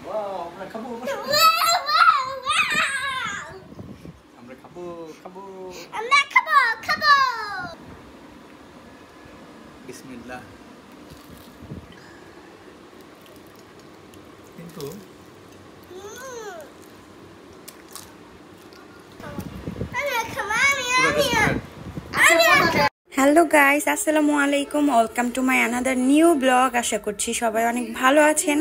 Wow, আমরা খাবো। আমরা খাবো, খাবো। আমরা খাবো, খাবো। বিসমিল্লাহ। কিন্তু হ্যালো গাইস, আসসালামু আলাইকুম। Welcome to my another new blog. আশা করছি সবাই অনেক ভালো আছেন।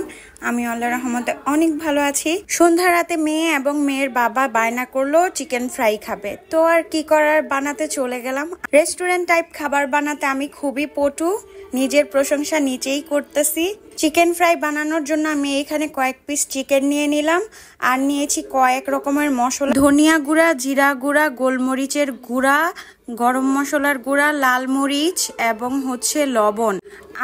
আমি আল্লাহর রহমতে অনেক ভালো আছি। সন্ধ্যা রাতে মেয়ে এবং মেয়ের বাবা বায়না করলো চিকেন ফ্রাই খাবে, তো আর কি করার, বানাতে চলে গেলাম। রেস্টুরেন্ট টাইপ খাবার বানাতে আমি খুবই পটু, নিজের প্রশংসা নিজেই করতেছি। চিকেন ফ্রাই বানানোর জন্য আমি এখানে কয়েক পিস চিকেন নিয়ে নিলাম, আর নিয়েছি কয়েক রকমের মশলা, ধনিয়া গুঁড়া, জিরা গুঁড়া, গোলমরিচের গুঁড়া, গরম মশলার গুঁড়া, লাল মরিচ এবং হচ্ছে লবণ,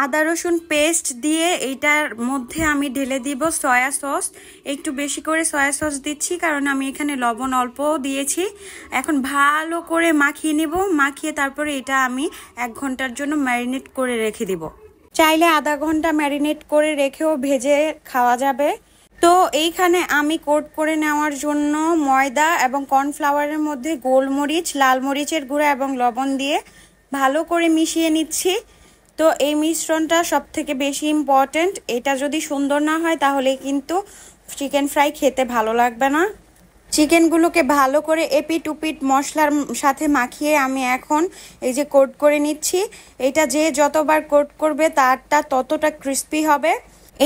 আদা রসুন পেস্ট দিয়ে এইটার মধ্যে আমি ঢেলে দিব সয়া সস। একটু বেশি করে সয়া সস দিচ্ছি কারণ আমি এখানে লবণ অল্প দিয়েছি। এখন ভালো করে মাখিয়ে নিব, মাখিয়ে তারপরে এটা আমি 1 ঘন্টার জন্য ম্যারিনেট করে রেখে দিব। চাইলে আধা ঘন্টা ম্যারিনেট করে রেখেও ভেজে খাওয়া যাবে। তো এইখানে আমি কোট করে নেওয়ার জন্য ময়দা এবং কর্নফ্লাওয়ারের মধ্যে গোলমরিচ, লাল মরিচের গুঁড়া এবং লবণ দিয়ে ভালো করে মিশিয়ে নিচ্ছি। তো এই মিশ্রণটা সব থেকে বেশি ইম্পর্টেন্ট। এটা যদি সুন্দর না হয় তাহলে কিন্তু চিকেন ফ্রাই খেতে ভালো লাগবে না। চিকেনগুলোকে ভালো করে এপিট উপিট মশলার সাথে মাখিয়ে আমি এখন এই যে কোট করে নিচ্ছি। এটা যে যতবার কোট করবে তারটা ততটা ক্রিস্পি হবে।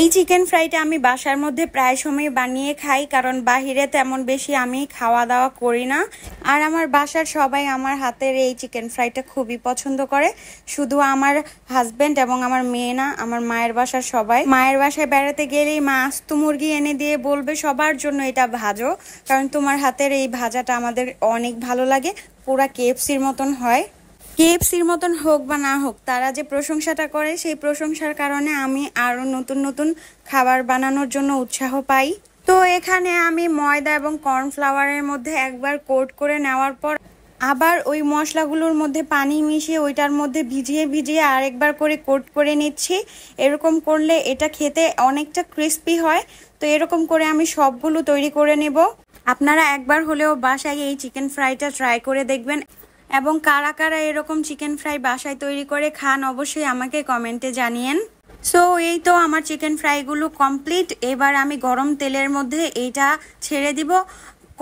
এই চিকেন ফ্রাইটা আমি বাসার মধ্যে প্রায় সময় বানিয়ে খাই, কারণ বাহিরে তেমন বেশি আমি খাওয়া দাওয়া করি না। আর আমার বাসার সবাই আমার হাতের এই চিকেন ফ্রাইটা খুবই পছন্দ করে। শুধু আমার হাজবেন্ড এবং আমার মেয়ে না, আমার মায়ের বাসার সবাই। মায়ের বাসায় বেড়াতে গেলেই মা আস্ত মুরগি এনে দিয়ে বলবে সবার জন্য এটা ভাজো, কারণ তোমার হাতের এই ভাজাটা আমাদের অনেক ভালো লাগে, পুরা কেএফসির মতন হয়। কেএফসির মতন হোক বা না হোক, তারা যে প্রশংসাটা করে সেই প্রশংসার কারণে আমি আরো নতুন নতুন খাবার বানানোর জন্য উৎসাহ পাই। তো এখানে আমি ময়দা এবং কর্নফ্লাওয়ারের মধ্যে একবার কোট করে নেওয়ার পর আবার ওই মশলাগুলোর মধ্যে পানি মিশিয়ে ওইটার মধ্যে ভিজিয়ে ভিজিয়ে আরেকবার করে কোট করে নিচ্ছি। এরকম করলে এটা খেতে অনেকটা ক্রিস্পি হয়। তো এরকম করে আমি সবগুলো তৈরি করে নেব। আপনারা একবার হলেও বাসায় এই চিকেন ফ্রাইটা ট্রাই করে দেখবেন, এবং কারা কারা এরকম চিকেন ফ্রাই বাসায় তৈরি করে খান অবশ্যই আমাকে কমেন্টে জানিয়েন। সো এই তো আমার চিকেন ফ্রাইগুলো কমপ্লিট। এবার আমি গরম তেলের মধ্যে এইটা ছেড়ে দিব।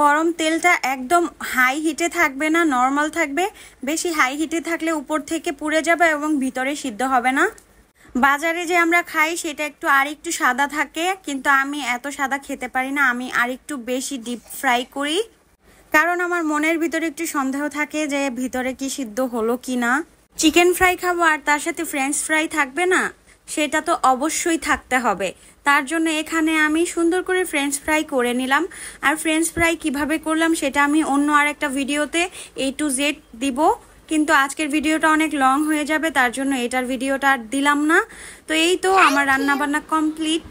গরম তেলটা একদম হাই হিটে থাকবে না, নর্মাল থাকবে। বেশি হাই হিটে থাকলে উপর থেকে পুড়ে যাবে এবং ভিতরে সিদ্ধ হবে না। বাজারে যে আমরা খাই সেটা একটু আরেকটু সাদা থাকে, কিন্তু আমি এত সাদা খেতে পারি না। আমি আরেকটু বেশি ডিপ ফ্রাই করি, কারণ আমার মনের ভিতরে একটু সন্দেহ থাকে যে ভিতরে কি সিদ্ধ হলো কি না। চিকেন ফ্রাই খাবো আর তার সাথে ফ্রেঞ্চ ফ্রাই থাকবে না, সেটা তো অবশ্যই থাকতে হবে। তার জন্য এখানে আমি সুন্দর করে ফ্রেঞ্চ ফ্রাই করে নিলাম। আর ফ্রেঞ্চ ফ্রাই কিভাবে করলাম সেটা আমি অন্য আরেকটা ভিডিওতে A to Z দিব, কিন্তু আজকের ভিডিওটা অনেক লং হয়ে যাবে, তার জন্য এটার ভিডিওটা আর দিলাম না। তো এই তো আমার রান্না বান্না কমপ্লিট।